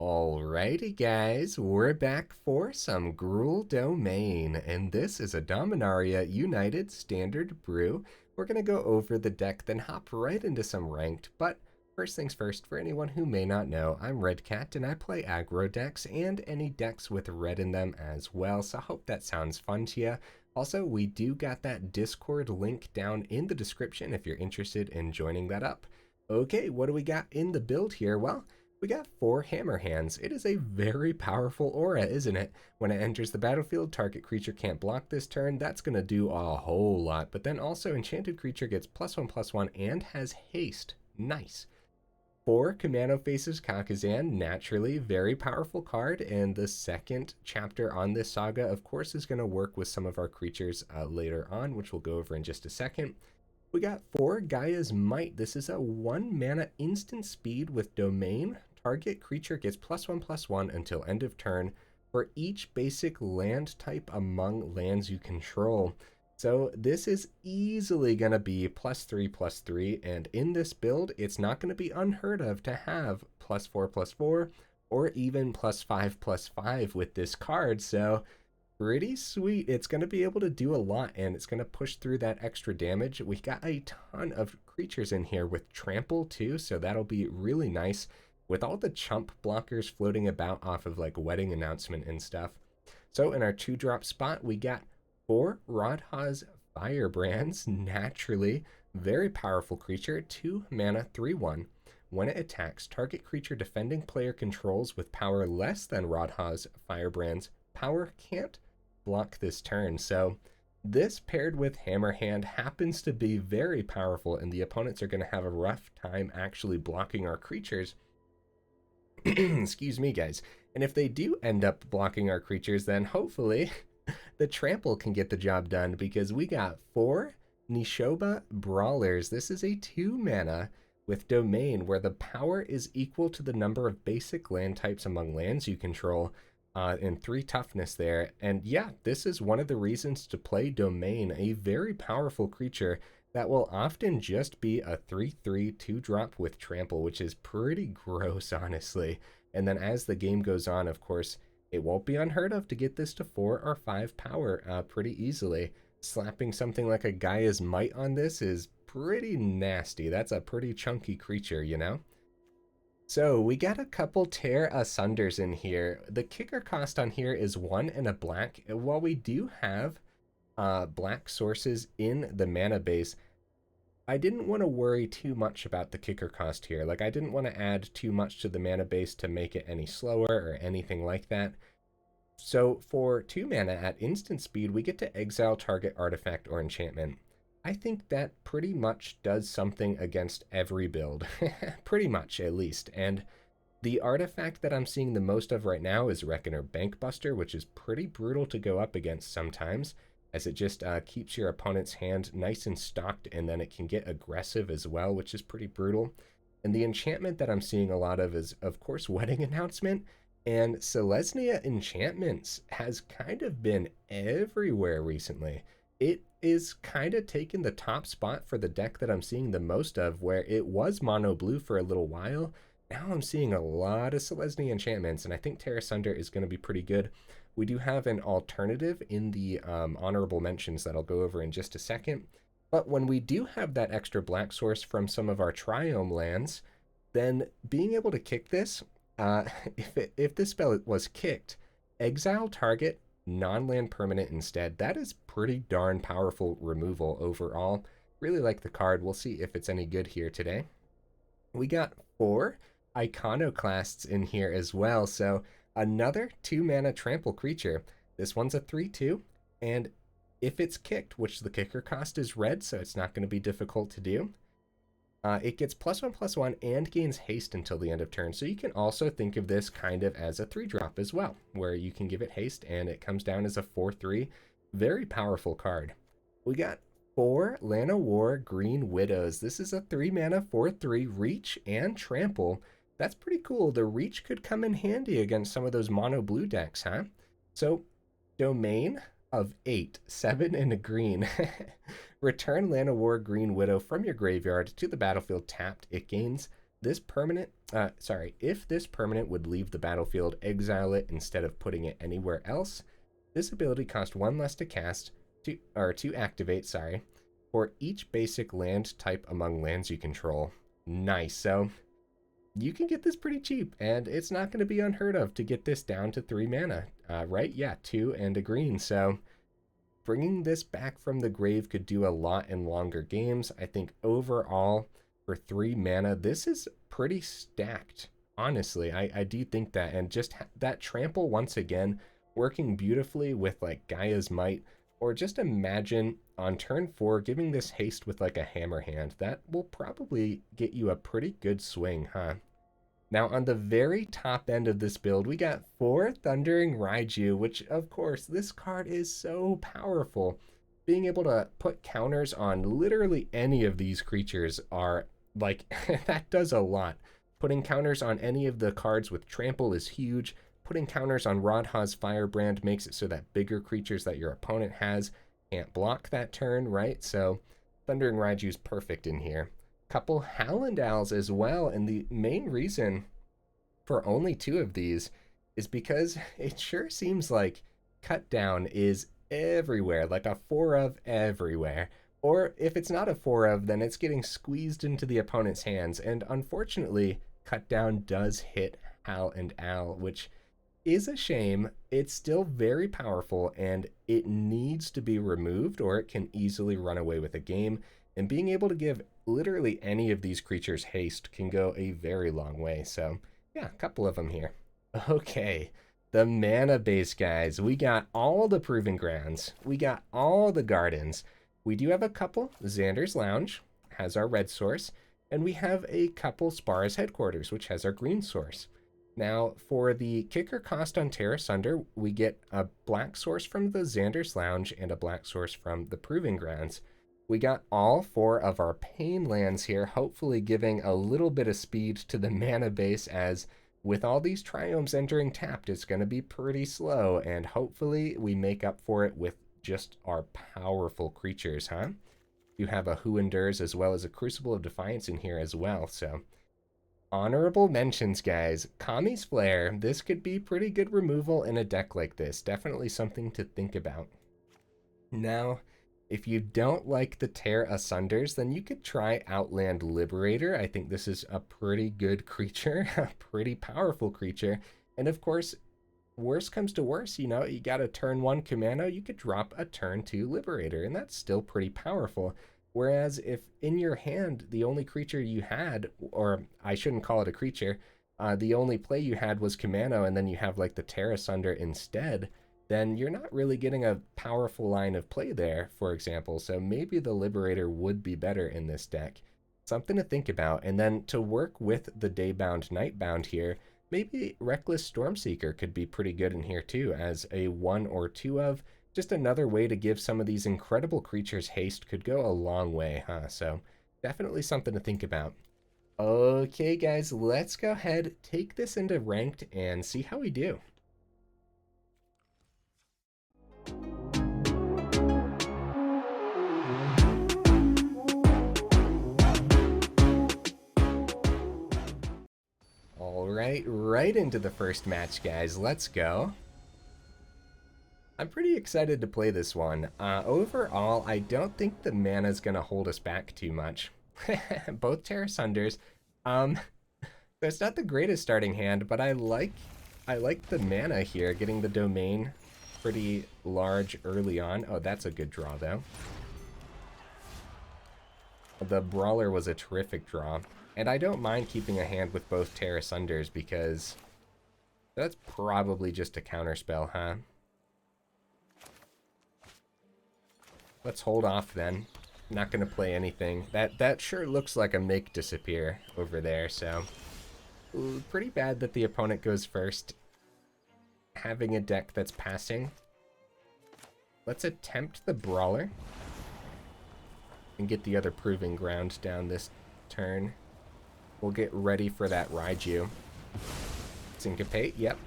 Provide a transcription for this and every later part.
Alrighty guys, we're back for some Gruul Domain, and this is a Dominaria United Standard Brew. We're going to go over the deck, then hop right into some ranked, but first things first, for anyone who may not know, I'm Red Cat and I play aggro decks and any decks with red in them as well, so I hope that sounds fun to you. Also, we do got that Discord link down in the description if you're interested in joining that up. Okay, what do we got in the build here? Well, we got 4 Hammerhands. It is a very powerful aura, isn't it? When it enters the battlefield, target creature can't block this turn. That's going to do a whole lot. But then also, enchanted creature gets +1/+1 and has haste. Nice. 4 Kumano faces Kakkazan. Naturally, very powerful card. And the second chapter on this saga, of course, is going to work with some of our creatures later on, which we'll go over in just a second. We got 4 Gaea's Might. This is a 1 mana instant speed with Domain. Target creature gets +1/+1 until end of turn for each basic land type among lands you control. So this is easily going to be +3/+3, and in this build, it's not going to be unheard of to have +4/+4 or even +5/+5 with this card. So pretty sweet. It's going to be able to do a lot, and it's going to push through that extra damage. We got a ton of creatures in here with trample too, so that'll be really nice with all the chump blockers floating about off of like Wedding Announcement and stuff. So in our 2-drop spot, we got 4 Radha's Firebrands. Naturally, very powerful creature, 2 mana, 3/1. When it attacks, target creature defending player controls with power less than Radha's Firebrand's power can't block this turn. So this paired with Hammerhand happens to be very powerful, and the opponents are going to have a rough time actually blocking our creatures. Excuse me, guys. And if they do end up blocking our creatures, then hopefully the trample can get the job done, because we got 4 Nishoba Brawlers. This is a 2 mana with Domain, where the power is equal to the number of basic land types among lands you control, and 3 toughness there. And yeah, this is one of the reasons to play Domain, a very powerful creature that will often just be a 3/3 2-drop with trample, which is pretty gross, honestly. And then as the game goes on, of course, it won't be unheard of to get this to 4 or 5 power pretty easily. Slapping something like a Gaea's Might on this is pretty nasty. That's a pretty chunky creature, you know? So we got a couple Tear Asunders in here. The kicker cost on here is 1 and a black. While we do have black sources in the mana base, I didn't want to worry too much about the kicker cost here. Like, I didn't want to add too much to the mana base to make it any slower or anything like that. So for 2 mana at instant speed, we get to exile target artifact or enchantment. I think that pretty much does something against every build. Pretty much, at least. And the artifact that I'm seeing the most of right now is Reckoner Bankbuster, which is pretty brutal to go up against sometimes, as it just keeps your opponent's hand nice and stocked, and then it can get aggressive as well, which is pretty brutal. And the enchantment that I'm seeing a lot of is, of course, Wedding Announcement, and Selesnya Enchantments has kind of been everywhere recently. It is kind of taking the top spot for the deck that I'm seeing the most of, where it was mono blue for a little while. Now I'm seeing a lot of Selesnya Enchantments, and I think Tear Asunder is going to be pretty good. We do have an alternative in the honorable mentions that I'll go over in just a second. But when we do have that extra black source from some of our Triome lands, then being able to kick this, if this spell was kicked, exile target non-land permanent instead. That is pretty darn powerful removal overall. Really like the card. We'll see if it's any good here today. We got 4 Iconoclasts in here as well. So another 2 mana trample creature. This one's a 3/2, and if it's kicked, which the kicker cost is red, so it's not going to be difficult to do, it gets +1/+1 and gains haste until the end of turn. So you can also think of this kind of as a 3-drop as well, where you can give it haste and it comes down as a 4/3. Very powerful card. We got 4 Llanowar Greenwidows. This is a 3 mana 4/3 reach and trample. That's pretty cool. The reach could come in handy against some of those mono blue decks, huh? So Domain of 8, 7 and a green. Return Llanowar Greenwidow from your graveyard to the battlefield tapped. It gains this permanent if this permanent would leave the battlefield, exile it instead of putting it anywhere else. This ability costs 1 less to cast, to activate, sorry, for each basic land type among lands you control. Nice. So you can get this pretty cheap, and it's not going to be unheard of to get this down to 3 mana, right? Yeah, 2 and a green. So bringing this back from the grave could do a lot in longer games. I think overall, for 3 mana, this is pretty stacked. Honestly, I do think that. And just that trample, once again, working beautifully with like Gaea's Might, or just imagine on turn 4 giving this haste with like a Hammerhand. That will probably get you a pretty good swing, huh? Now on the very top end of this build, we got 4 Thundering Raiju, which of course this card is so powerful. Being able to put counters on literally any of these creatures are like, that does a lot. Putting counters on any of the cards with trample is huge. Putting counters on Radha's Firebrand makes it so that bigger creatures that your opponent has can't block that turn, right? So Thundering Raiju is perfect in here. Couple Hallandals as well, and the main reason for only 2 of these is because it sure seems like cut down is everywhere, like a 4 of everywhere. Or if it's not a 4 of, then it's getting squeezed into the opponent's hands, and unfortunately cut down does hit Hal and Al, which is a shame. It's still very powerful, and it needs to be removed or it can easily run away with a game. And being able to give literally any of these creatures haste can go a very long way. So yeah, a couple of them here. Okay, the mana base, guys. We got all the Proving Grounds. We got all the Gardens. We do have a couple. Xander's Lounge has our red source. And we have a couple Spara's Headquarters, which has our green source. Now, for the kicker cost on Tear Asunder, we get a black source from the Xander's Lounge and a black source from the Proving Grounds. We got all 4 of our pain lands here, hopefully giving a little bit of speed to the mana base, as with all these triomes entering tapped, it's going to be pretty slow, and hopefully we make up for it with just our powerful creatures, huh? You have a Who Endures as well as a Crucible of Defiance in here as well, so honorable mentions, guys. Kami's Flare, this could be pretty good removal in a deck like this. Definitely something to think about. Now, if you don't like the Tear Asunders, then you could try Outland Liberator. I think this is a pretty good creature, a pretty powerful creature. And of course, worst comes to worst, you know, you got a turn 1 Kumano, you could drop a turn 2 Liberator, and that's still pretty powerful. Whereas if in your hand, the only creature you had, or I shouldn't call it a creature, the only play you had was Kumano, and then you have like the Tear Asunder instead, then you're not really getting a powerful line of play there, for example. So maybe the Liberator would be better in this deck. Something to think about. And then to work with the Daybound, Nightbound here, maybe Reckless Stormseeker could be pretty good in here too, as a 1 or 2 of. Just another way to give some of these incredible creatures haste could go a long way, huh? So definitely something to think about. Okay, guys, let's go ahead, take this into ranked, and see how we do. All right into the first match, guys. Let's go. I'm pretty excited to play this one. Overall, I don't think the mana is going to hold us back too much. Both Tear Asunders. It's not the greatest starting hand, but I like the mana here, getting the domain pretty large early on. Oh, that's a good draw, though. The Brawler was a terrific draw. And I don't mind keeping a hand with both Tear Asunders because that's probably just a counterspell, huh? Let's hold off then. Not going to play anything. That sure looks like a make disappear over there, so ooh, pretty bad that the opponent goes first. Having a deck that's passing. Let's attempt the Brawler and get the other Proving Ground down this turn. We'll get ready for that Raiju. Syncopate, yep.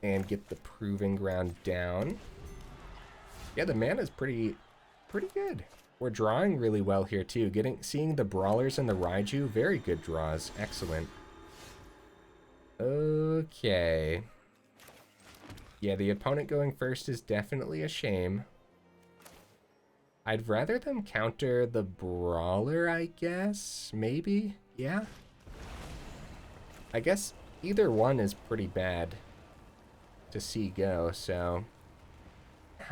And get the Proving Ground down. Yeah, the mana's pretty good. We're drawing really well here too. Seeing the Brawlers and the Raiju, very good draws. Excellent. Okay. Yeah, the opponent going first is definitely a shame. I'd rather them counter the Brawler, I guess? Maybe? Yeah? I guess either one is pretty bad to see go, so...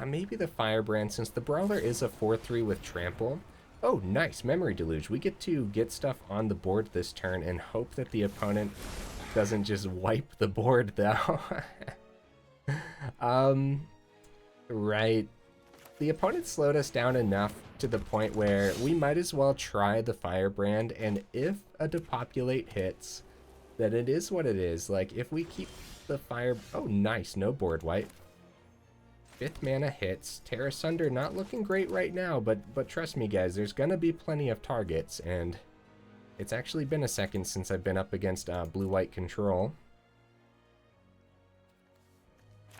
maybe the Firebrand, since the Brawler is a 4-3 with Trample. Oh, nice. Memory Deluge. We get to get stuff on the board this turn and hope that the opponent doesn't just wipe the board, though. Right. The opponent slowed us down enough to the point where we might as well try the Firebrand, and if a Depopulate hits, then it is what it is. Like, if we keep the fire... Oh, nice. No board wipe. 5th mana hits. Tear Asunder not looking great right now, but trust me, guys, there's gonna be plenty of targets, and it's actually been a second since I've been up against blue-white control.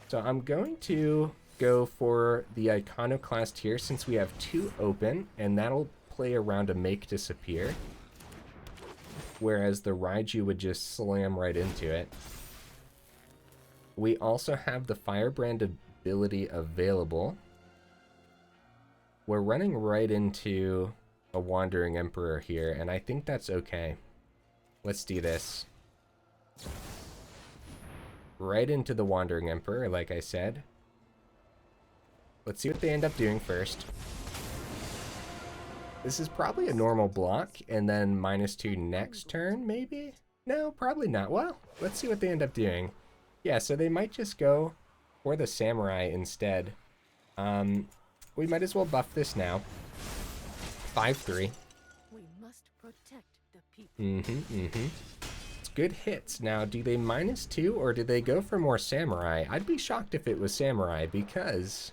So I'm going to go for the Iconoclast here since we have 2 open, and that'll play around a Make Disappear, whereas the Raiju would just slam right into it. We also have the Firebrand ability available. We're running right into a Wandering Emperor here, and I think that's okay. Let's do this. Right into the Wandering Emperor, like I said. Let's see what they end up doing first. This is probably a normal block, and then -2 next turn, maybe? No, probably not. Well, let's see what they end up doing. Yeah, so they might just go for the Samurai instead. We might as well buff this now. 5-3. We must protect the people. It's good hits. Now, do they -2 or do they go for more Samurai? I'd be shocked if it was Samurai because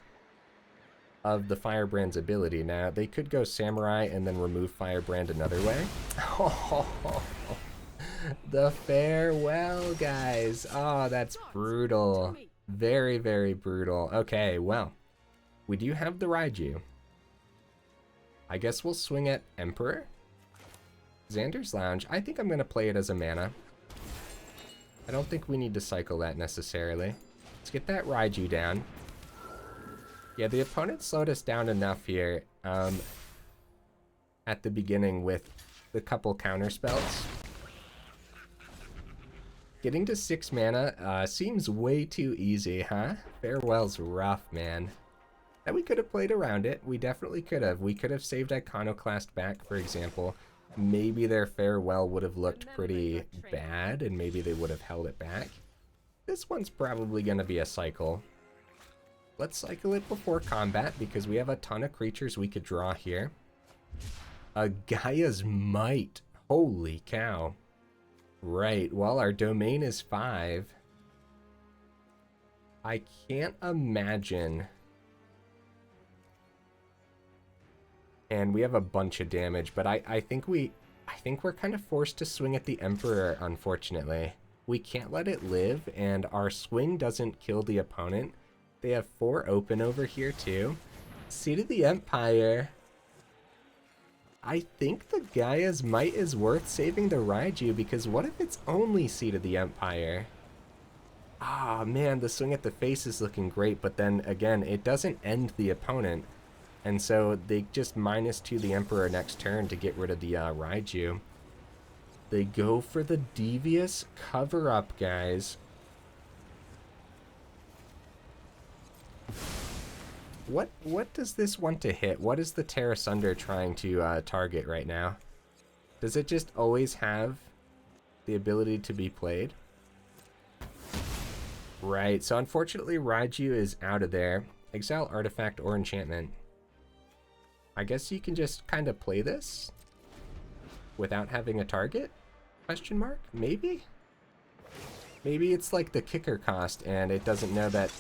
of the Firebrand's ability. Now, they could go Samurai and then remove Firebrand another way. The farewell, guys. Oh, that's brutal. Very, very brutal. Okay, well, we do have the Raiju. I guess we'll swing at Emperor. Xander's Lounge. I think I'm going to play it as a mana. I don't think we need to cycle that necessarily. Let's get that Raiju down. Yeah, the opponent slowed us down enough here at the beginning with the couple counter spells. Getting to 6 mana seems way too easy, huh? Farewell's rough, man. And we could have played around it. We definitely could have. We could have saved Iconoclast back, for example. Maybe their Farewell would have looked pretty bad, and maybe they would have held it back. This one's probably going to be a cycle. Let's cycle it before combat, because we have a ton of creatures we could draw here. A Gaia's Might. Holy cow. Right, well, our domain is 5. I can't imagine. And we have a bunch of damage, but I think we're kind of forced to swing at the Emperor, unfortunately. We can't let it live, and our swing doesn't kill the opponent. They have 4 open over here, too. Seat of the Empire. I think the Gaia's Might is worth saving the Raiju, because what if it's only Seat of the Empire? Ah, man, the swing at the face is looking great, but then, again, it doesn't end the opponent. And so they just -2 the Emperor next turn to get rid of the Raiju. They go for the Devious Cover-Up, guys. What does this want to hit? What is the Tear Asunder trying to target right now? Does it just always have the ability to be played? Right, so unfortunately Raiju is out of there. Exile artifact or enchantment. I guess you can just kind of play this without having a target? Question mark? Maybe? Maybe it's like the kicker cost and it doesn't know that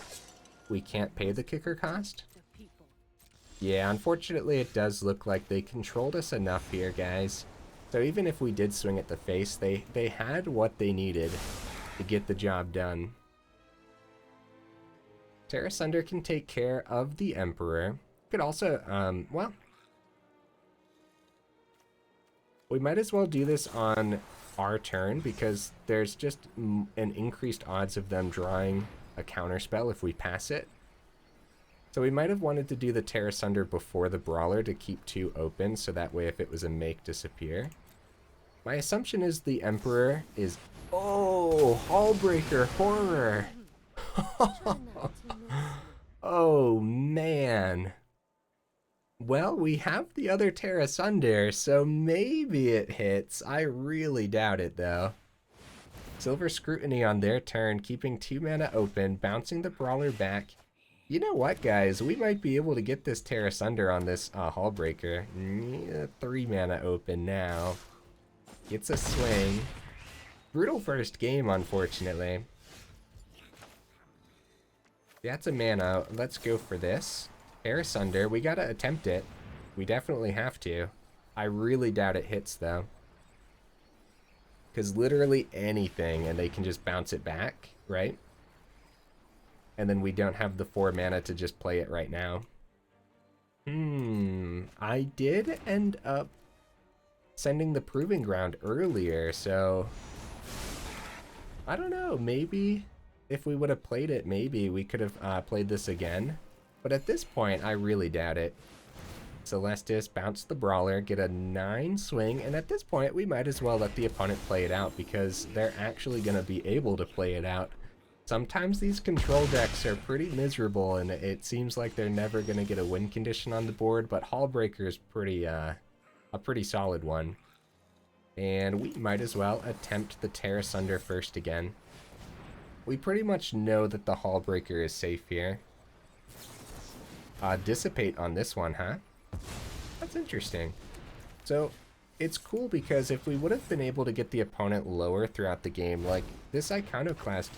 we can't pay the kicker cost? Yeah, unfortunately it does look like they controlled us enough here, guys. So even if we did swing at the face, they had what they needed to get the job done. Tear Asunder can take care of the Emperor. Could also, well, we might as well do this on our turn because there's just an increased odds of them drawing a counterspell if we pass it. So we might have wanted to do the Tear Asunder before the Brawler to keep 2 open, so that way if it was a make disappear. My assumption is the Emperor is... Oh, Hallbreaker Horror! Oh, man. Well, we have the other Tear Asunder, so maybe it hits. I really doubt it, though. Silver Scrutiny on their turn, keeping 2 mana open, bouncing the Brawler back. You know what, guys? We might be able to get this Tear Asunder on this Hallbreaker. 3 mana open now. Gets a swing. Brutal first game, unfortunately. That's a mana. Let's go for this. Tear Asunder. We gotta attempt it. We definitely have to. I really doubt it hits, though. Because literally anything, and they can just bounce it back, right? And then we don't have the 4 mana to just play it right now. I did end up sending the Proving Ground earlier, so... I don't know, maybe if we would have played it, maybe we could have played this again. But at this point, I really doubt it. Celestis, bounce the Brawler, get a 9 swing, and at this point, we might as well let the opponent play it out because they're actually going to be able to play it out. Sometimes these control decks are pretty miserable, and it seems like they're never going to get a win condition on the board, but Hallbreaker is a pretty solid one. And we might as well attempt the Tear Asunder first again. We pretty much know that the Hallbreaker is safe here. Dissipate on this one, huh? That's interesting. So, it's cool because if we would have been able to get the opponent lower throughout the game, like this Iconoclast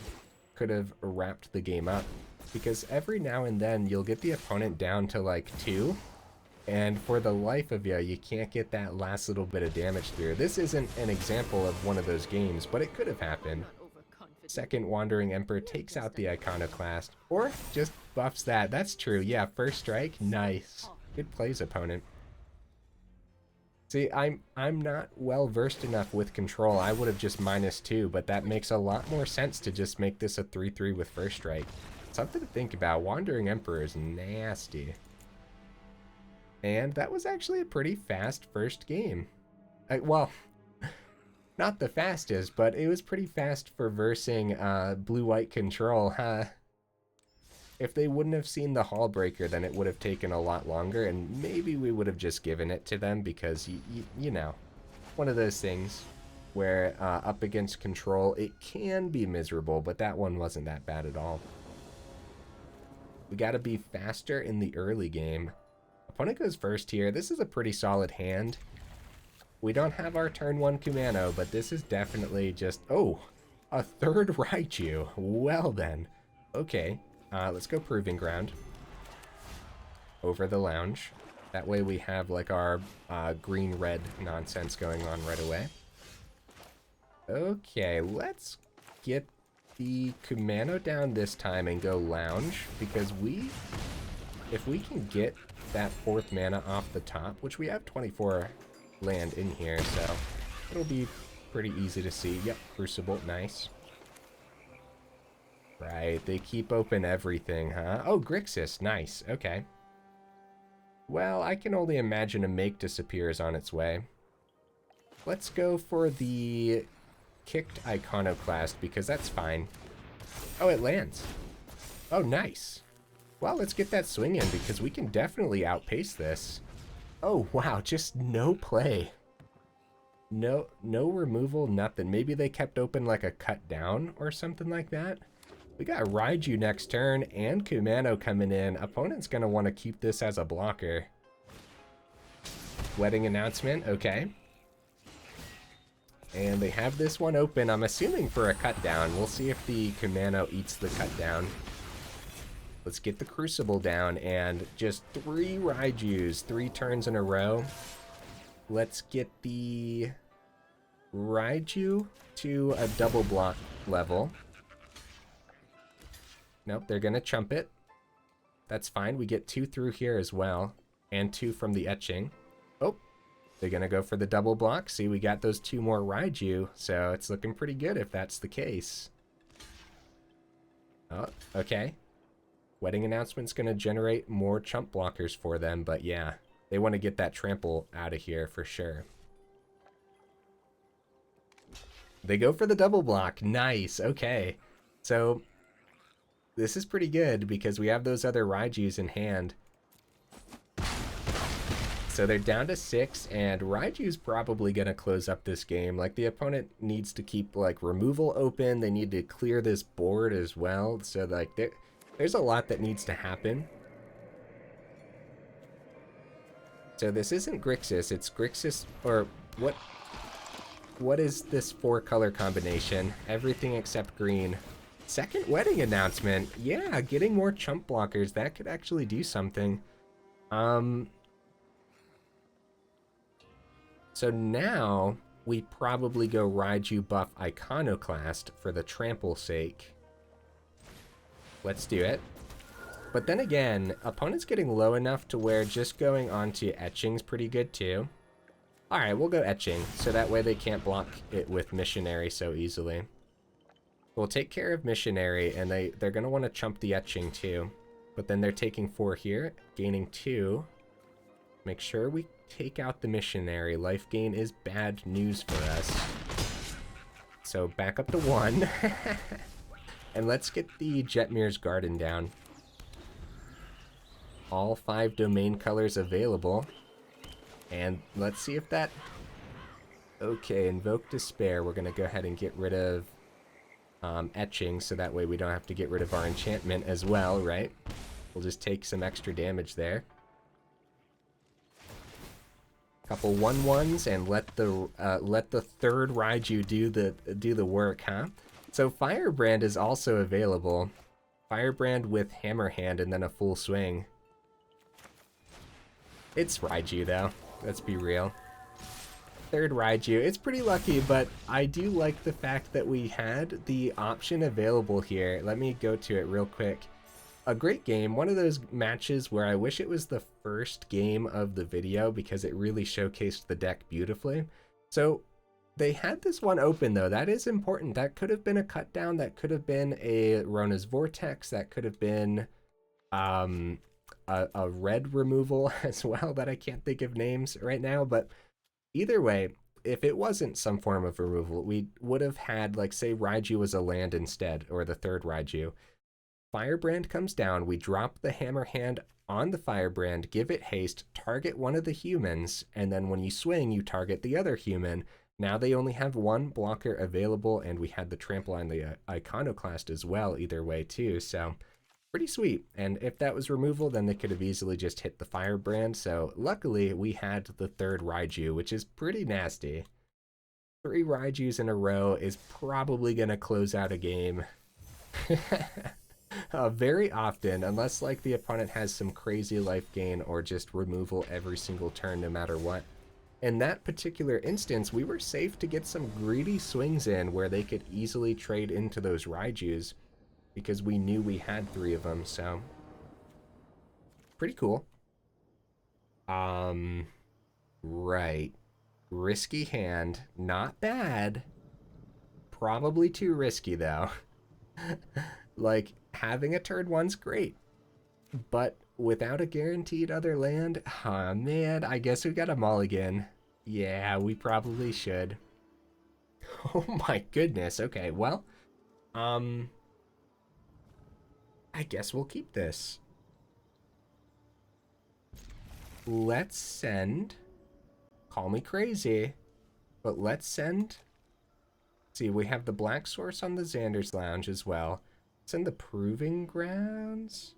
could have wrapped the game up, because every now and then you'll get the opponent down to like 2, and for the life of you can't get that last little bit of damage through. This isn't an example of one of those games, but it could have happened. Second Wandering Emperor takes out the Iconoclast, or just buffs that. That's true, yeah, first strike, nice. Good plays, opponent. See, I'm not well versed enough with control. I would have just -2, but that makes a lot more sense to just make this a 3/3 with first strike. Something to think about. Wandering Emperor is nasty. And that was actually a pretty fast first game. Well, not the fastest, but it was pretty fast for versing blue-white control, huh? If they wouldn't have seen the Hallbreaker, then it would have taken a lot longer, and maybe we would have just given it to them because, you know, one of those things where up against control, it can be miserable, but that one wasn't that bad at all. We got to be faster in the early game. Opponent goes first here. This is a pretty solid hand. We don't have our turn 1 Kumano, but this is definitely just... Oh, a 3rd Raiju. Well then. Okay. Let's go Proving Ground over the Lounge. That way we have like our green-red nonsense going on right away. Okay, let's get the Kumano down this time and go Lounge, because if we can get that 4th mana off the top, which we have 24 land in here, so it'll be pretty easy to see. Yep, Crucible, nice. Right, they keep open everything, huh? Oh, Grixis, nice, okay. Well, I can only imagine a make disappears on its way. Let's go for the kicked Iconoclast, because that's fine. Oh, it lands. Oh, nice. Well, let's get that swing in, because we can definitely outpace this. Oh, wow, just no play. No removal, nothing. Maybe they kept open like a cut down or something like that. We got Raiju next turn and Kumano coming in. Opponent's going to want to keep this as a blocker. Wedding announcement, okay. And they have this one open, I'm assuming for a cut down. We'll see if the Kumano eats the cut down. Let's get the Crucible down, and just 3 Raijus, 3 turns in a row. Let's get the Raiju to a double block level. Nope, they're gonna chump it. That's fine, we get 2 through here as well, and 2 from the etching. Oh, They're going to go for the double block. See, we got those 2 more Raiju, so it's looking pretty good if that's the case. Oh, okay. Wedding Announcement's going to generate more chump blockers for them, but yeah, they want to get that trample out of here for sure. They go for the double block. Nice. Okay. So this is pretty good because we have those other Raijus in hand. So they're down to 6, and Raiju's probably going to close up this game. Like, the opponent needs to keep, like, removal open. They need to clear this board as well. So, like, there's a lot that needs to happen. So this isn't Grixis. It's Grixis, or what is this 4-color combination? Everything except green. Second Wedding Announcement. Yeah, getting more chump blockers. That could actually do something. So now we probably go Raiju buff Iconoclast for the trample sake. Let's do it. But then again, opponent's getting low enough to where just going onto Etching's pretty good too. Alright, we'll go Etching, so that way they can't block it with Missionary so easily. We'll take care of Missionary, and they're going to want to chump the Etching too. But then they're taking 4 here, gaining 2. Make sure we take out the Missionary. Life gain is bad news for us. So back up to 1. And let's get the Jetmir's Garden down. All 5 domain colors available. And let's see if that... Okay, Invoke Despair. We're going to go ahead and get rid of Etching, so that way we don't have to get rid of our enchantment as well, right? We'll just take some extra damage there. Couple 1/1s and let the third Raiju do the work, huh? So Firebrand is also available. Firebrand with Hammerhand and then a full swing. It's Raiju though. Let's be real. Third Raiju. It's pretty lucky, but I do like the fact that we had the option available here. Let me go to it real quick. A great game, one of those matches where I wish it was the first game of the video because it really showcased the deck beautifully. So they had this one open though, that is important. That could have been a cut down, that could have been a Rona's Vortex, that could have been a red removal as well that I can't think of names right now, but either way, if it wasn't some form of removal, we would have had, like, say Raiju was a land instead, or the third Raiju. Firebrand comes down, we drop the Hammerhand on the Firebrand, give it haste, target one of the humans, and then when you swing, you target the other human. Now they only have 1 blocker available, and we had the trample on the Iconoclast as well, either way too, so pretty sweet. And if that was removal, then they could have easily just hit the Firebrand, so luckily we had the third Raiju, which is pretty nasty. 3 Raijus in a row is probably going to close out a game. Very often, unless like the opponent has some crazy life gain or just removal every single turn no matter what. In that particular instance, we were safe to get some greedy swings in where they could easily trade into those Raijus because we knew we had 3 of them, so pretty cool. Right. Risky hand. Not bad. Probably too risky though. Like, having a turn 1's great, but without a guaranteed other land, oh man, I guess we got a mulligan. Yeah, we probably should. Oh my goodness. Okay, well, I guess we'll keep this. Let's send, call me crazy, but let's send, see, we have the Black Source on the Xander's Lounge as well. Send the Proving Grounds.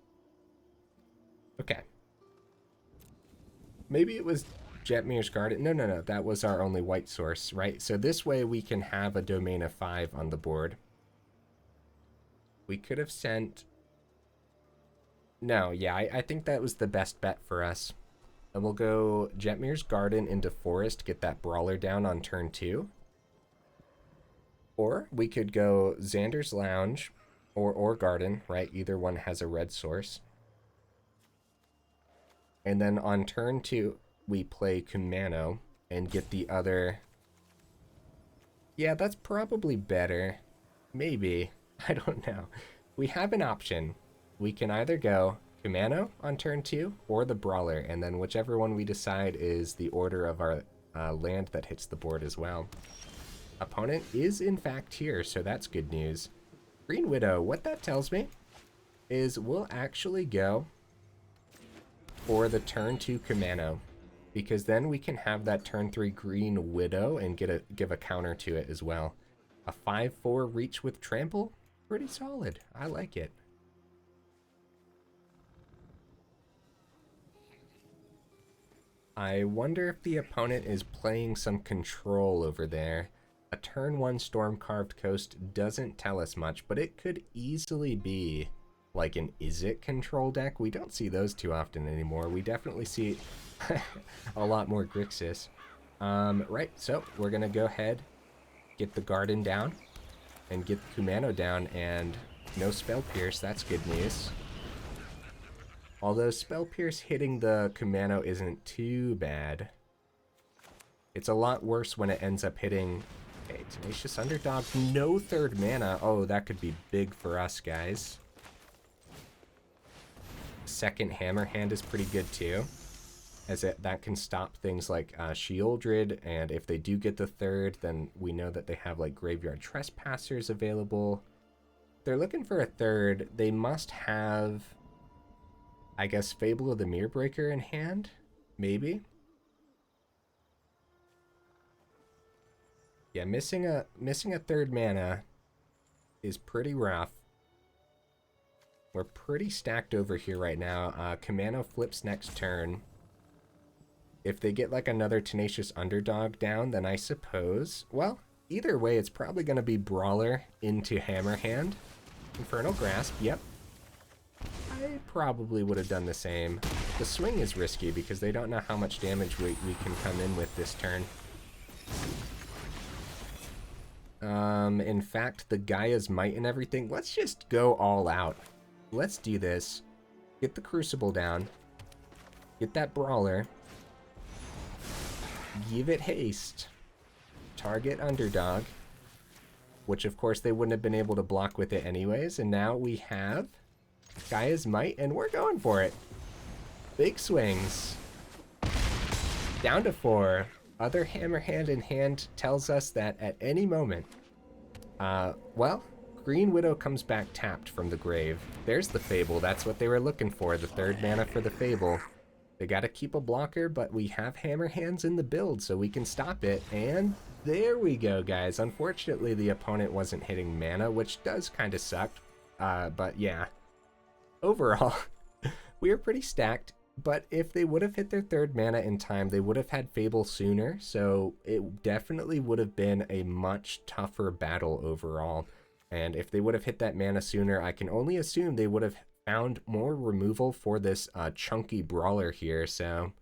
Okay. Maybe it was Jetmir's Garden. No, that was our only white source, right? So this way we can have a domain of 5 on the board. We could have sent... No, yeah, I think that was the best bet for us. And we'll go Jetmir's Garden into Forest, get that Brawler down on turn 2. Or we could go Xander's Lounge or Garden, right? Either one has a red source. And then on turn 2, we play Kumano and get the other... Yeah, that's probably better. Maybe. I don't know. We have an option. We can either go Kumano on turn 2 or the Brawler, and then whichever one we decide is the order of our land that hits the board as well. Opponent is in fact here, so that's good news. Green Widow, what that tells me is we'll actually go for the turn 2 Kumano, because then we can have that turn 3 Green Widow and give a counter to it as well. A 5/4 reach with trample, pretty solid. I like it. I wonder if the opponent is playing some control over there. A turn 1 Storm-Carved Coast doesn't tell us much, but it could easily be like an Izzet control deck. We don't see those too often anymore. We definitely see a lot more Grixis. Right, so we're going to go ahead, get the Garden down, and get the Kumano down, and no Spell Pierce. That's good news. Although Spell Pierce hitting the Kumano isn't too bad. It's a lot worse when it ends up hitting... Okay, Tenacious Underdog, no third mana. Oh, that could be big for us, guys. Second Hammerhand is pretty good too, as that can stop things like Shieldred, and if they do get the third, then we know that they have like Graveyard Trespassers available. If they're looking for a third, they must have, I guess, Fable of the Mirrorbreaker in hand, maybe. Yeah, missing a third mana is pretty rough. We're pretty stacked over here right now. Kumano flips next turn. If they get like another Tenacious Underdog down, then I suppose... Well, either way, it's probably going to be Brawler into Hammerhand. Infernal Grasp, yep. I probably would have done the same. The swing is risky because they don't know how much damage we can come in with this turn. In fact, the Gaia's Might and everything, let's just go all out. Let's do this. Get the Crucible down. Get that Brawler. Give it haste. Target Underdog. Which, of course, they wouldn't have been able to block with it anyways. And now we have Gaia's Might, and we're going for it. Big swings. Down to 4. Other Hammerhand in hand tells us that at any moment... well... Green Widow comes back tapped from the grave. There's the Fable. That's what they were looking for. The third mana for the Fable. They gotta keep a blocker, but we have Hammerhands in the build, so we can stop it. And there we go, guys. Unfortunately, the opponent wasn't hitting mana, which does kind of suck. But yeah. Overall, we were pretty stacked. But if they would have hit their third mana in time, they would have had Fable sooner. So it definitely would have been a much tougher battle overall. And if they would have hit that mana sooner, I can only assume they would have found more removal for this chunky Brawler here. So,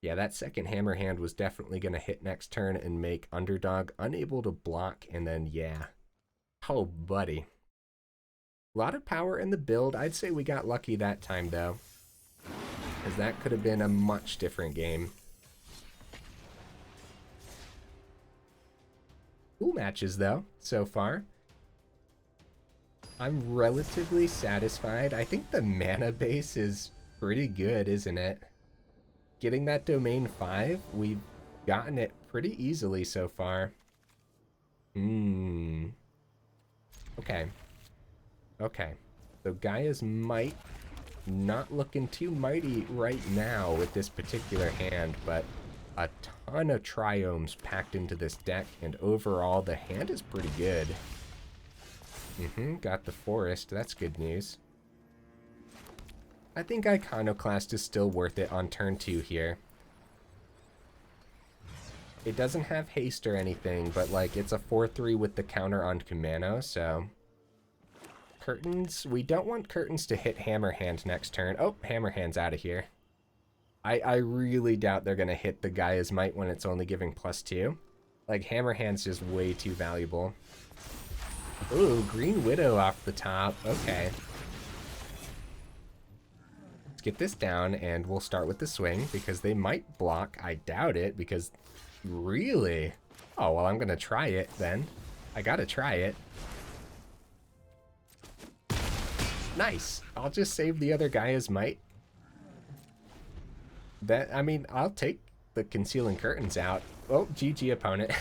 yeah, that second Hammerhand was definitely going to hit next turn and make Underdog unable to block. And then, yeah. Oh, buddy. A lot of power in the build. I'd say we got lucky that time, though. Because that could have been a much different game. Cool matches, though, so far. I'm relatively satisfied. I think the mana base is pretty good, isn't it? Getting that Domain 5, we've gotten it pretty easily so far. Okay. Okay. So Gaia's Might, not looking too mighty right now with this particular hand, but a ton of Triomes packed into this deck, and overall the hand is pretty good. Got the Forest. That's good news. I think Iconoclast is still worth it on turn 2 here. It doesn't have haste or anything, but like it's a 4/3 with the counter on Kumano, so... Curtains. We don't want Curtains to hit Hammerhand next turn. Oh, Hammerhand's out of here. I really doubt they're going to hit the Gaia's Might when it's only giving +2. Like, Hammerhand's just way too valuable. Ooh, Green Widow off the top. Okay. Let's get this down, and we'll start with the swing, because they might block. I doubt it, because Really? Oh, well, I'm gonna try it then. I gotta try it. Nice. I'll just save the other Gaia's Might. That, I mean, I'll take the Concealing Curtains out. Oh, GG opponent.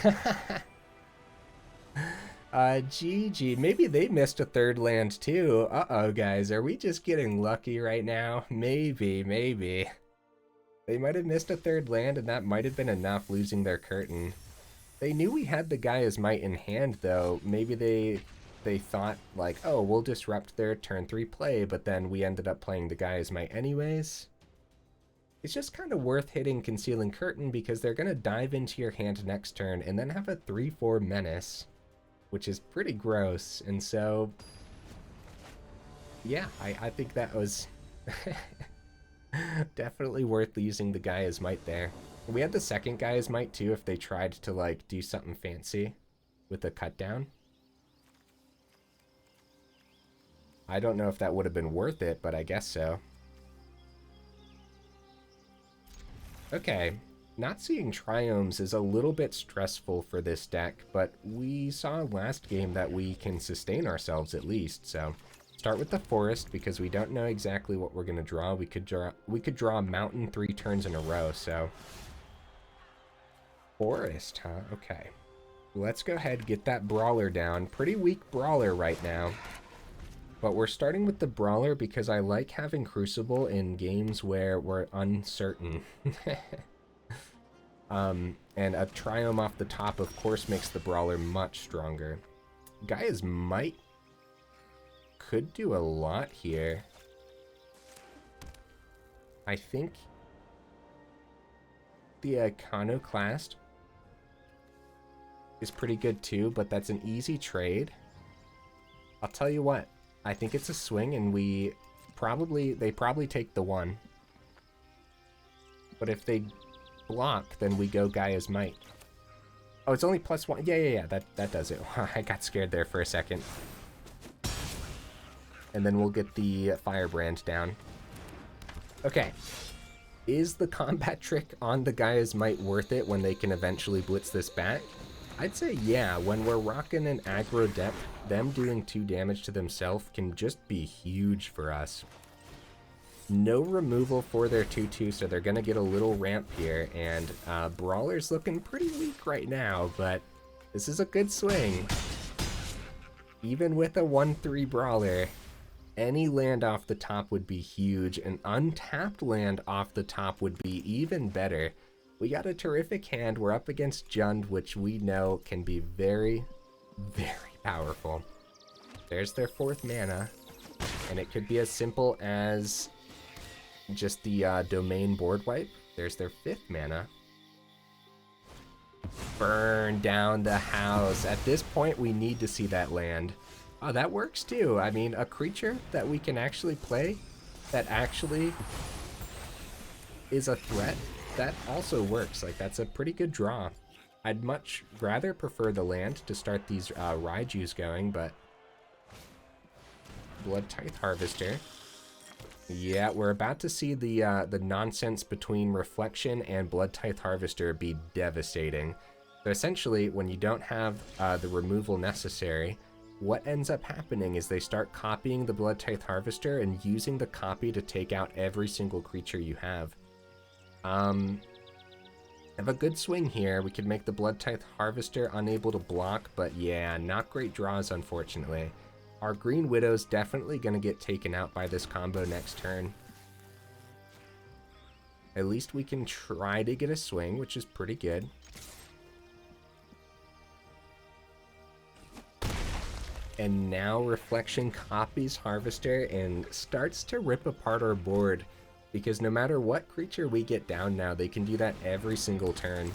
GG. Maybe they missed a third land too. Uh-oh, guys. Are we just getting lucky right now? Maybe, maybe. They might have missed a third land, and that might have been enough, losing their curtain. They knew we had the Gaia's Might in hand, though. Maybe they thought, like, oh, we'll disrupt their turn 3 play, but then we ended up playing the Gaia's Might anyways. It's just kind of worth hitting Concealing Curtain because they're going to dive into your hand next turn and then have a 3-4 Menace, which is pretty gross. And so, yeah, I think that was definitely worth using the Gaia's Might there. We had the second Gaia's Might too if they tried to like do something fancy with a cut down. I don't know if that would have been worth it, but I guess so. Okay, not seeing Triomes is a little bit stressful for this deck, but we saw last game that we can sustain ourselves at least, so start with the Forest because we don't know exactly what we're going to draw. We could draw Mountain 3 turns in a row, so Forest, huh? Okay. Let's go ahead, get that Brawler down. Pretty weak Brawler right now. But we're starting with the Brawler because I like having Crucible in games where we're uncertain. And a Triome off the top, of course, makes the Brawler much stronger. Gaia's Might could do a lot here. I think the Iconoclast is pretty good too, but that's an easy trade. I'll tell you what. I think it's a swing, and they probably take the 1. But if they block, then we go Gaia's Might. Oh, it's only +1. Yeah, that does it. I got scared there for a second. And then we'll get the Firebrand down. Okay. Is the combat trick on the Gaia's Might worth it when they can eventually blitz this back? I'd say yeah. When we're rocking an aggro deck, them doing 2 damage to themselves can just be huge for us. No removal for their 2/2, so they're going to get a little ramp here, and Brawler's looking pretty weak right now, but this is a good swing. Even with a 1/3 Brawler, any land off the top would be huge. An untapped land off the top would be even better. We got a terrific hand. We're up against Jund, which we know can be very, very powerful. There's their 4th mana, and it could be as simple as just the domain board wipe. There's their 5th mana. Burn down the house. At this point, we need to see that land. Oh, that works too. I mean, a creature that we can actually play that actually is a threat, that also works. Like, that's a pretty good draw. I'd much rather prefer the land to start these Raijus going, but Blood Tithe Harvester. Yeah, we're about to see the nonsense between Reflection and Blood Tithe Harvester be devastating. So essentially, when you don't have the removal necessary, what ends up happening is they start copying the Blood Tithe Harvester and using the copy to take out every single creature you have. Have a good swing here. We could make the Blood Tithe Harvester unable to block, but yeah, not great draws, unfortunately. Our Green Widow's definitely going to get taken out by this combo next turn. At least we can try to get a swing, which is pretty good. And now Reflection copies Harvester and starts to rip apart our board. Because no matter what creature we get down now, they can do that every single turn.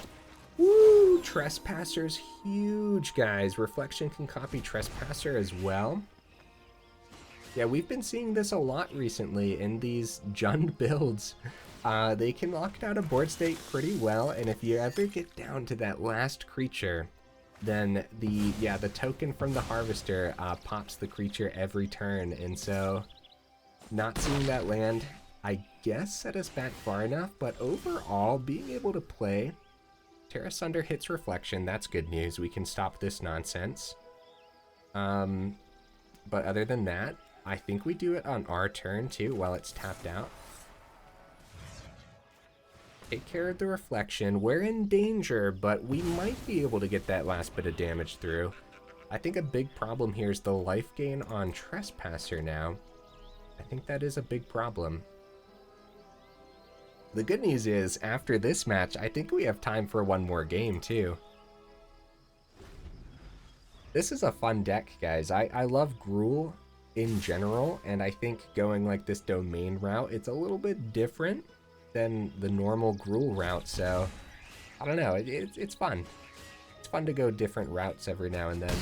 Woo! Trespasser's huge, guys. Reflection can copy Trespasser as well. Yeah, we've been seeing this a lot recently in these Jund builds. They can lock down a board state pretty well, and if you ever get down to that last creature, then the token from the Harvester pops the creature every turn, and so not seeing that land, I guess, set us back far enough, but overall, being able to play Tear Asunder hits Reflection. That's good news. We can stop this nonsense. But other than that, I think we do it on our turn too while it's tapped out. Take care of the Reflection. We're in danger, but we might be able to get that last bit of damage through. I think a big problem here is the life gain on Trespasser now. I think that is a big problem. The good news is, after this match, I think we have time for one more game, too. This is a fun deck, guys. I love Gruul in general, and I think going like this domain route, it's a little bit different than the normal Gruul route, so I don't know. It's fun. It's fun to go different routes every now and then.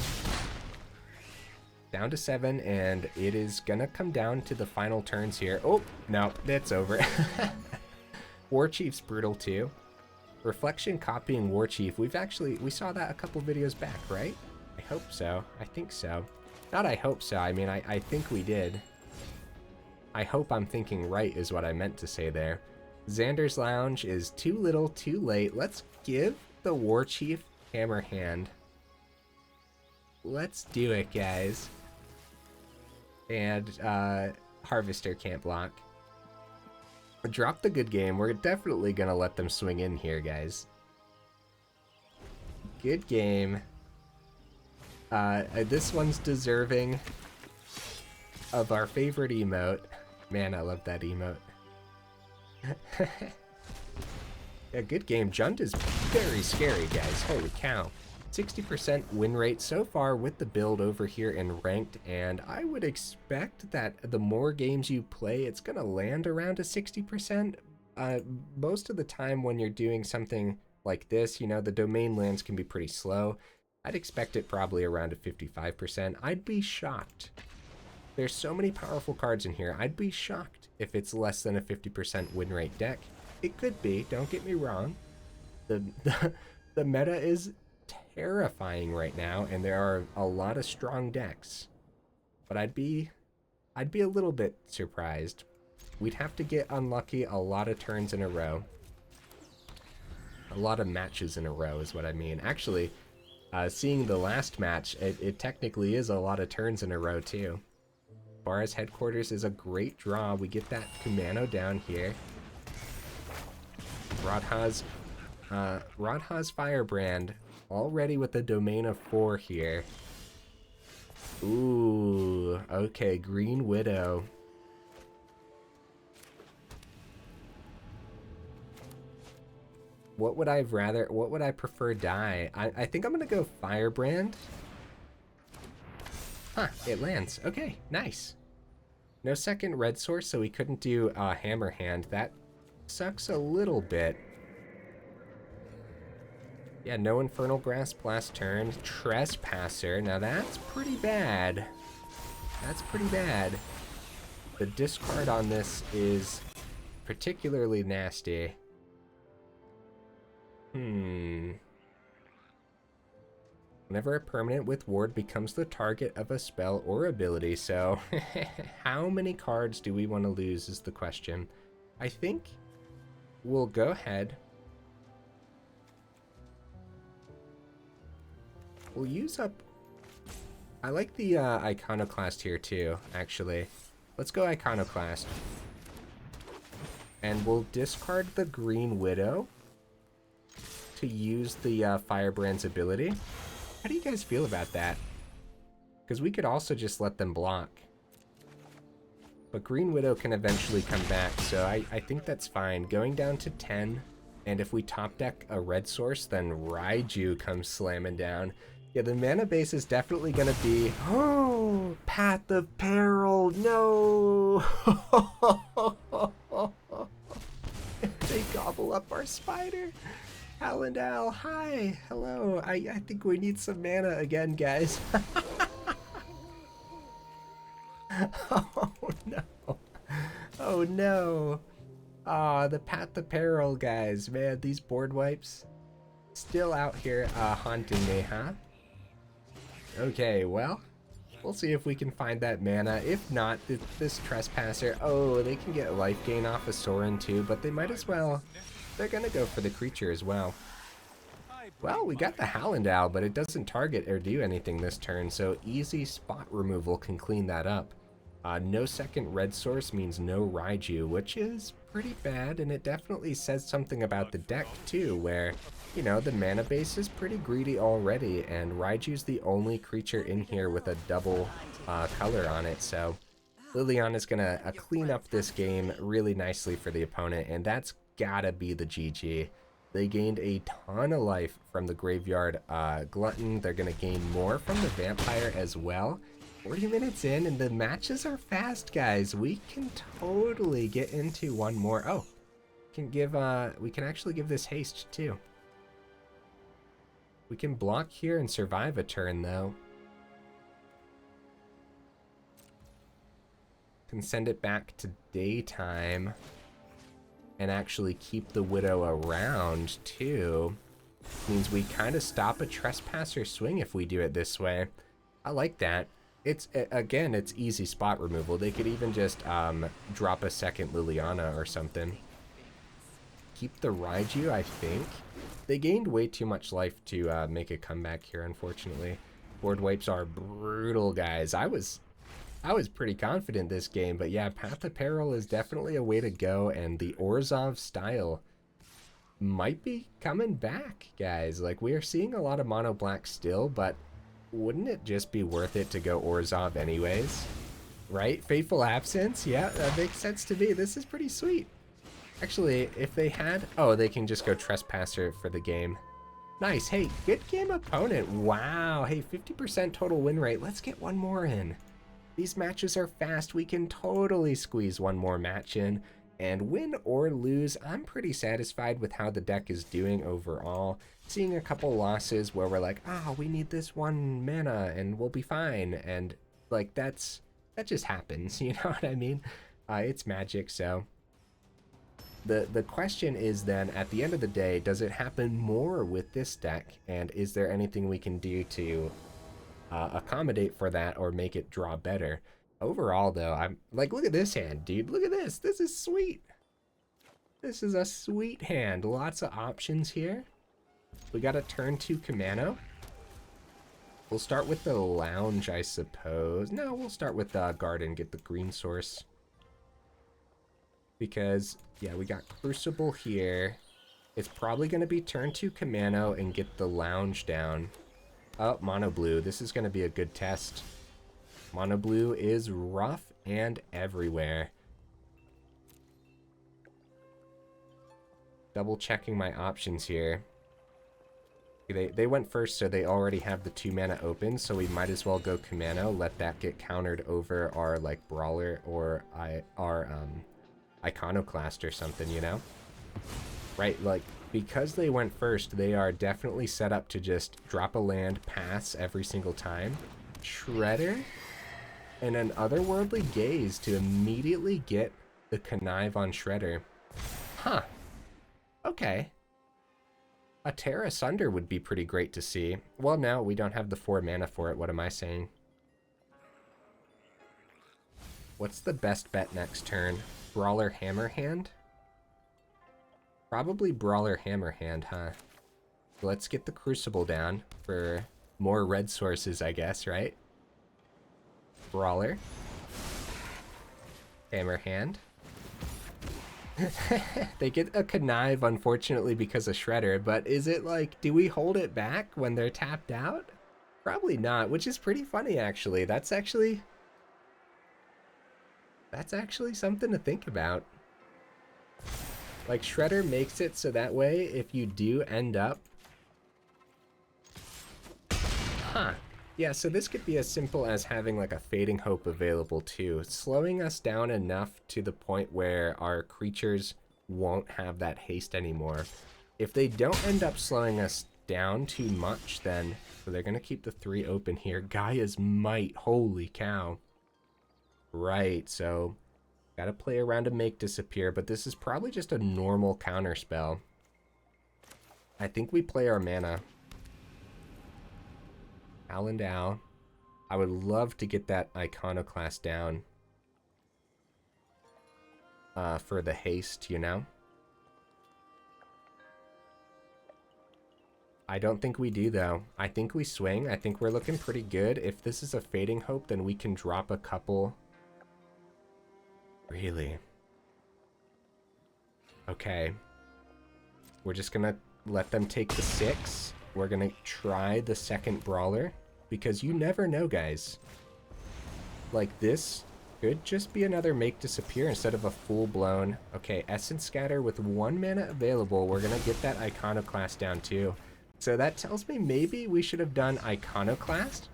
Down to 7, and it is gonna come down to the final turns here. Oh, no, it's over. Warchief's brutal too. Reflection copying Warchief. We saw that a couple videos back, right? I hope so. I think so. Not I hope so. I mean, I think we did. I hope I'm thinking right is what I meant to say there. Xander's Lounge is too little, too late. Let's give the Warchief Hammerhand. Let's do it, guys. And Harvester can't block. Drop the good game. We're definitely gonna let them swing in here, guys. Good game. This one's deserving of our favorite emote. Man, I love that emote. Yeah, good game. Jund is very scary, guys. Holy cow. 60% win rate so far with the build over here in ranked, and I would expect that the more games you play, it's gonna land around a 60%. Most of the time when you're doing something like this, you know, the domain lands can be pretty slow. I'd expect it probably around a 55%. I'd be shocked. There's so many powerful cards in here. I'd be shocked if it's less than a 50% win rate deck. It could be, don't get me wrong. The meta is terrifying right now, and there are a lot of strong decks. But I'd be a little bit surprised. We'd have to get unlucky a lot of turns in a row. A lot of matches in a row is what I mean. Actually, seeing the last match, it technically is a lot of turns in a row too. Spara's Headquarters is a great draw. We get that Kumano down here. Radha's Firebrand already with a domain of 4 here. Ooh, okay, Green Widow. What would I prefer die? I think I'm gonna go Firebrand. Huh, it lands. Okay, nice. No second red source, so we couldn't do Hammerhand. That sucks a little bit. Yeah, no Infernal Grasp last turn. Trespasser. Now that's pretty bad. That's pretty bad. The discard on this is particularly nasty. Whenever a permanent with ward becomes the target of a spell or ability, so how many cards do we want to lose is the question. I think we'll go ahead. We'll use up... I like the Iconoclast here too, actually. Let's go Iconoclast. And we'll discard the Green Widow to use the Firebrand's ability. How do you guys feel about that? Because we could also just let them block. But Green Widow can eventually come back, so I think that's fine. Going down to 10, and if we top deck a red source, then Raiju comes slamming down. Yeah, the mana base is definitely going to be... Oh, Path of Peril, no! They gobble up our spider. Halana, hi, hello. I think we need some mana again, guys. Oh no. Oh no. Ah, the Path of Peril, guys. Man, these board wipes still out here haunting me, huh? Okay, well, we'll see if we can find that mana. If not, this Trespasser, oh, they can get life gain off of Sorin too, but they might as well. They're gonna go for the creature as well. Well, we got the Hallandau, but it doesn't target or do anything this turn, so easy spot removal can clean that up. No second red source means no Raiju, which is pretty bad, and it definitely says something about the deck too, where, you know, the mana base is pretty greedy already, and Raiju's the only creature in here with a double color on it, so Liliana's gonna clean up this game really nicely for the opponent, and that's gotta be the GG. They gained a ton of life from the Graveyard Glutton. They're going to gain more from the Vampire as well. 40 minutes in, and the matches are fast, guys. We can totally get into one more. Oh, we can actually give this haste, too. We can block here and survive a turn, though. Can send it back to daytime. And actually keep the Widow around, too. Means we kind of stop a Trespasser swing if we do it this way. I like that. It's, again, it's easy spot removal. They could even just drop a second Liliana or something. Keep the Raiju, I think. They gained way too much life to make a comeback here, unfortunately. Board wipes are brutal, guys. I was pretty confident this game, but yeah, Path of Peril is definitely a way to go, and the Orzhov style might be coming back, guys. Like, we are seeing a lot of mono black still, but wouldn't it just be worth it to go Orzhov anyways? Right? Fateful Absence? Yeah, that makes sense to me. This is pretty sweet. Actually, if they had... Oh, they can just go Trespasser for the game. Nice. Hey, good game opponent. Wow. Hey, 50% total win rate. Let's get one more in. These matches are fast. We can totally squeeze one more match in. And win or lose, I'm pretty satisfied with how the deck is doing overall. Seeing a couple losses where we're like, we need this one mana and we'll be fine. And like, that just happens, you know what I mean? It's Magic, so. The question is then, at the end of the day, does it happen more with this deck? And is there anything we can do to accommodate for that or make it draw better? Overall, though, I'm like, look at this hand, dude. Look at this. This is sweet. This is a sweet hand. Lots of options here. We got a turn 2 Kumano. We'll start with the Lounge, I suppose. No, we'll start with the Garden, get the green source. Because, yeah, we got Crucible here. It's probably going to be turn 2 Kumano and get the Lounge down. Oh, Mono Blue. This is going to be a good test. Mono Blue is rough and everywhere. Double checking my options here. They went first, so they already have the 2 mana open, so we might as well go Kumano, let that get countered over our, like, Brawler or our Iconoclast or something, you know? Right, like, because they went first, they are definitely set up to just drop a land, pass every single time. Shredder, and an Otherworldly Gaze to immediately get the Connive on Shredder. Huh. Okay. A Tear Asunder would be pretty great to see. Well, no, we don't have the 4 mana for it. What am I saying? What's the best bet next turn? Brawler Hammerhand? Probably Brawler Hammerhand, huh? Let's get the Crucible down for more red sources, I guess, right? Brawler. Hammerhand. They get a Connive, unfortunately, because of Shredder, but is it like, do we hold it back when they're tapped out? Probably not, which is pretty funny, actually. That's actually something to think about. Like, Shredder makes it so that way, if you do end up... Huh. Yeah, so this could be as simple as having like a Fading Hope available too, slowing us down enough to the point where our creatures won't have that haste anymore. If they don't end up slowing us down too much, then so they're gonna keep the 3 open here. Gaia's Might, holy cow. Right, so gotta play around to make disappear, but this is probably just a normal counter spell. I think we play our mana. Hallandau. I would love to get that Iconoclast down for the haste, you know? I don't think we do, though. I think we swing. I think we're looking pretty good. If this is a Fading Hope, then we can drop a couple. Really? Okay. We're just going to let them take the 6. We're going to try the second Brawler, because you never know, guys. Like, this could just be another Make Disappear instead of a full-blown... Okay, Essence Scatter with 1 mana available. We're going to get that Iconoclast down, too. So that tells me maybe we should have done Iconoclast.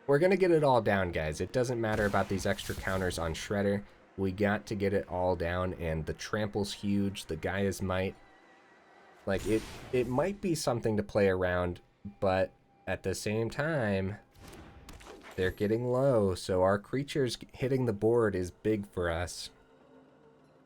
We're going to get it all down, guys. It doesn't matter about these extra counters on Shredder. We got to get it all down, and the Trample's huge. The Gaea's Might. Like, it might be something to play around, but at the same time, they're getting low, so our creatures hitting the board is big for us.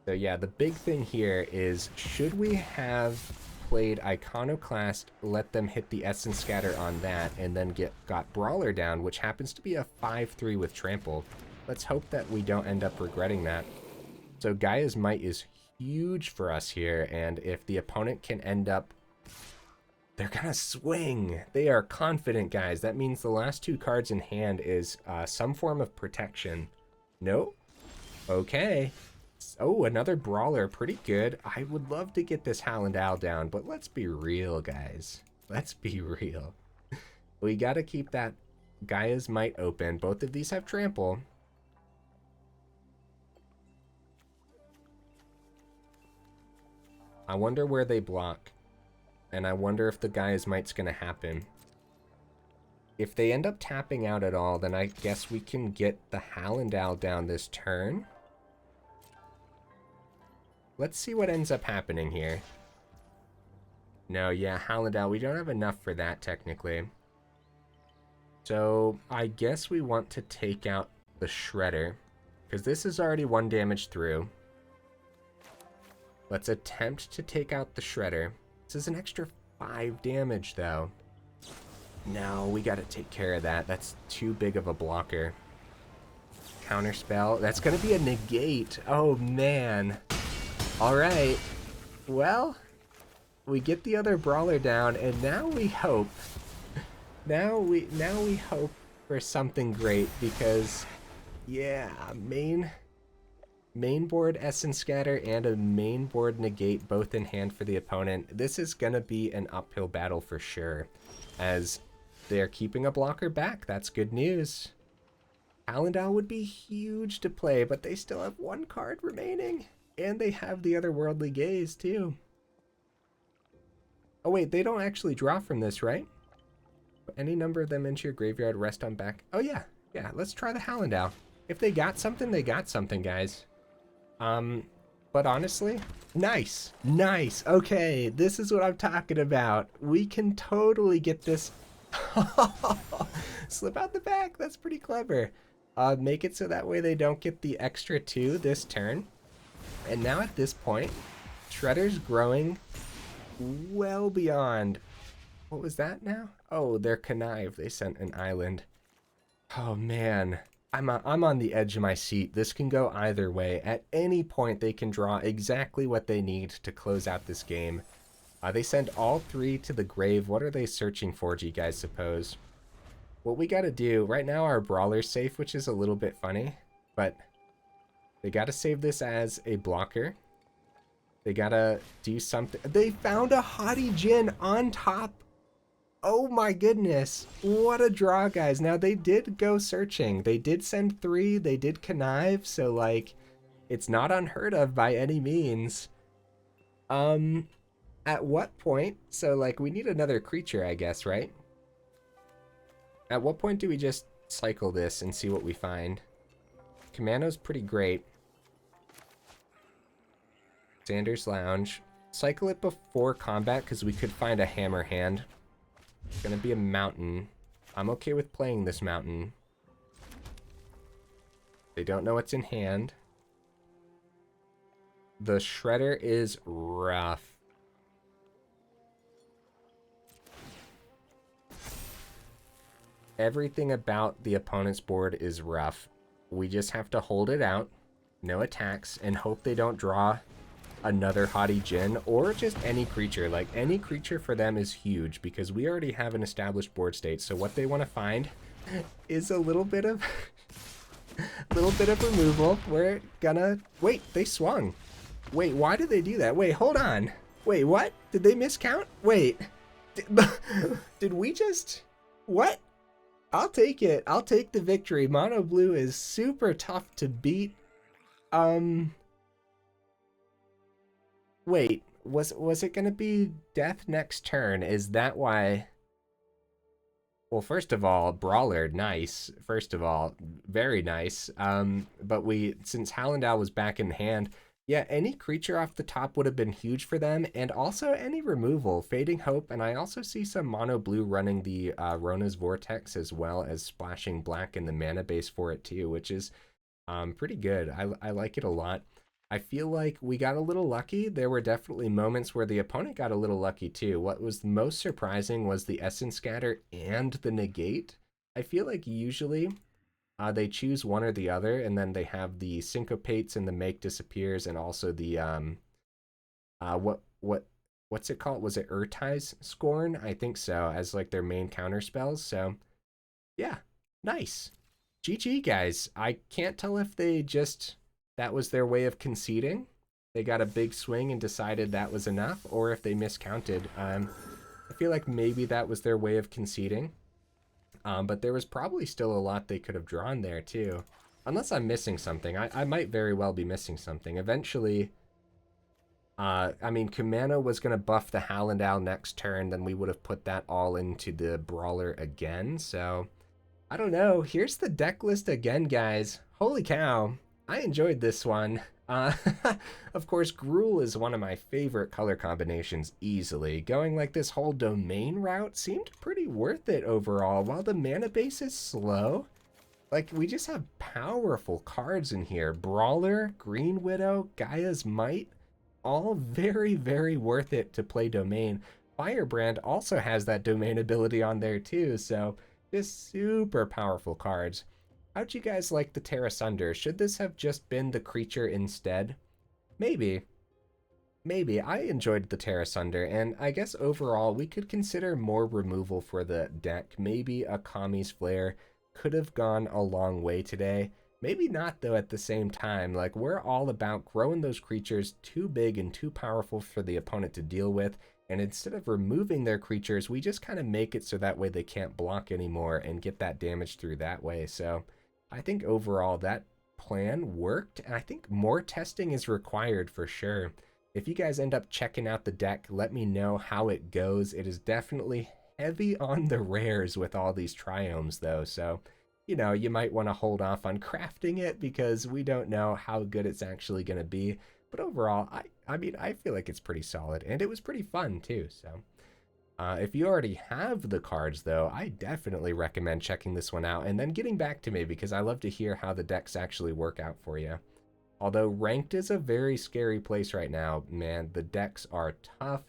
So yeah, the big thing here is, should we have played Iconoclast, let them hit the Essence Scatter on that, and then got Brawler down, which happens to be a 5/3 with Trample. Let's hope that we don't end up regretting that. So Gaea's Might is huge for us here, and if the opponent can end up... They're gonna swing! They are confident, guys. That means the last 2 cards in hand is some form of protection. Nope. Okay. Oh, another Brawler. Pretty good. I would love to get this Halana down, but let's be real, guys. Let's be real. We gotta keep that Gaea's Might open. Both of these have Trample. I wonder where they block. And I wonder if the Gaea's Might's gonna happen. If they end up tapping out at all, then I guess we can get the Halana down this turn. Let's see what ends up happening here. No, yeah, Halana, we don't have enough for that, technically. So, I guess we want to take out the Shredder, because this is already 1 damage through. Let's attempt to take out the Shredder. This is an extra 5 damage, though. No, we gotta take care of that. That's too big of a blocker. Counterspell. That's gonna be a negate. Oh, man. Alright. Well, we get the other Brawler down, and now we hope. Now we hope for something great, because, yeah, main board Essence Scatter and a main board Negate both in hand for the opponent. This is going to be an uphill battle for sure, as they're keeping a blocker back. That's good news. Halana would be huge to play, but they still have 1 card remaining, and they have the Otherworldly Gaze too. Oh wait, they don't actually draw from this, right? Any number of them into your graveyard, rest on back. Oh yeah, let's try the Halana. If they got something, they got something, guys. But honestly, nice. Okay, this is what I'm talking about. We can totally get this. Slip out the back. That's pretty clever. Make it so that way they don't get the extra 2 this turn. And now at this point, Shredder's growing well beyond. What was that now? Oh, they're Connive. They sent an island. Oh man. I'm on the edge of my seat. This can go either way. At any point, they can draw exactly what they need to close out this game. They send all 3 to the grave. What are they searching for, do you guys suppose? What we gotta do, right now our Brawler's safe, which is a little bit funny, but they gotta save this as a blocker. They gotta do something. They found a Haughty Djinn on top. Oh my goodness, what a draw, guys. Now, they did go searching. They did send 3, they did connive, so, like, it's not unheard of by any means. At what point, so, like, we need another creature, I guess, right? At what point do we just cycle this and see what we find? Kumano's pretty great. Xander's Lounge. Cycle it before combat, because we could find a Hammerhand. It's gonna be a mountain. I'm okay with playing this mountain. They don't know what's in hand. The Shredder is rough. Everything about the opponent's board is rough. We just have to hold it out, no attacks, and hope they don't draw another Haughty Djinn, or just any creature. Like, any creature for them is huge because we already have an established board state. So what they want to find is a little bit of removal. We're gonna wait. They swung. Wait, why did they do that? Wait, hold on. Wait, what? Did they miscount? Wait, did we just what? I'll take it. I'll take the victory. Mono blue is super tough to beat. Wait, was it gonna be death next turn? Is that why? Well, first of all, Brawler, nice. First of all, very nice. But since Hallandale was back in hand, yeah, any creature off the top would have been huge for them, and also any removal, Fading Hope, and I also see some mono blue running the Rona's Vortex as well as splashing black in the mana base for it too, which is pretty good. I like it a lot. I feel like we got a little lucky. There were definitely moments where the opponent got a little lucky too. What was most surprising was the Essence Scatter and the Negate. I feel like usually they choose one or the other, and then they have the Syncopates and the Make Disappears, and also the what's it called? Was it Urtai's Scorn? I think so, as like their main counter spells. So yeah, nice. GG guys. I can't tell if they just that was their way of conceding. They got a big swing and decided that was enough, or if they miscounted. I feel like maybe that was their way of conceding. But there was probably still a lot they could have drawn there too. Unless I'm missing something. I might very well be missing something. Eventually, I mean, Kumano was going to buff the Hallandale next turn, then we would have put that all into the Brawler again. So, I don't know. Here's the deck list again, guys. Holy cow. I enjoyed this one. Of course, Gruul is one of my favorite color combinations easily. Going like this whole domain route seemed pretty worth it overall. While the mana base is slow, like we just have powerful cards in here. Brawler, Greenwidow, Gaea's Might, all very, very worth it to play domain. Firebrand also has that domain ability on there too, so just super powerful cards. How'd you guys like the Tear Asunder? Should this have just been the creature instead? Maybe. Maybe. I enjoyed the Tear Asunder, and I guess overall we could consider more removal for the deck. Maybe a Kami's Flare could have gone a long way today. Maybe not, though, at the same time. Like, we're all about growing those creatures too big and too powerful for the opponent to deal with, and instead of removing their creatures, we just kind of make it so that way they can't block anymore and get that damage through that way. So I think overall that plan worked, and I think more testing is required for sure. If you guys end up checking out the deck, let me know how it goes. It is definitely heavy on the rares with all these triomes though, so you know, you might want to hold off on crafting it because we don't know how good it's actually going to be. But overall, I mean, I feel like it's pretty solid, and it was pretty fun too. So if you already have the cards though, I definitely recommend checking this one out and then getting back to me because I love to hear how the decks actually work out for you. Although ranked is a very scary place right now, man. The decks are tough.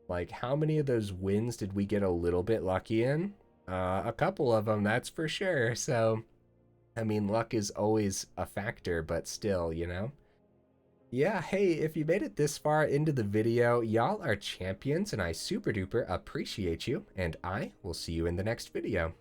Like, how many of those wins did we get a little bit lucky in? A couple of them, that's for sure. So, I mean, luck is always a factor, but still, you know? Yeah, hey, if you made it this far into the video, y'all are champions, and I super duper appreciate you, and I will see you in the next video.